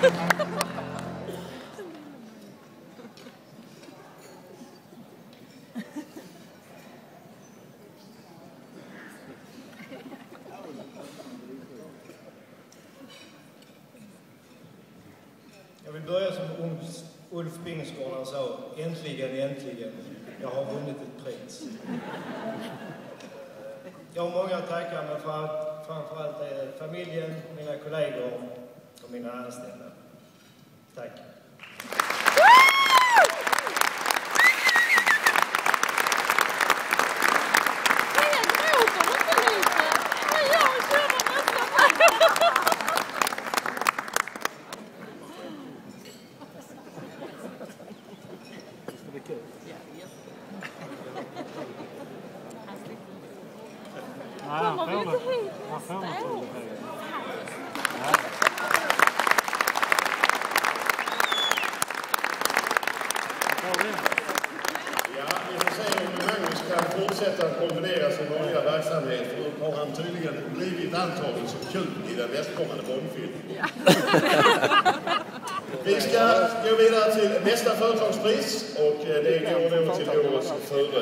Jag vill börja som Ulf Bingsgård sa, äntligen, jag har vunnit ett pris. Jag har många att tacka, men framförallt är familjen, mina kollegor och mina anställda. Tack. Vi får se om Magnus kan fortsätta att kombinera sin vanliga verksamhet, för nu har han tydligen blivit antagen som kul i den nästkommande Bondfilmen. Vi ska gå vidare till nästa företagspris, och det går då till årets före.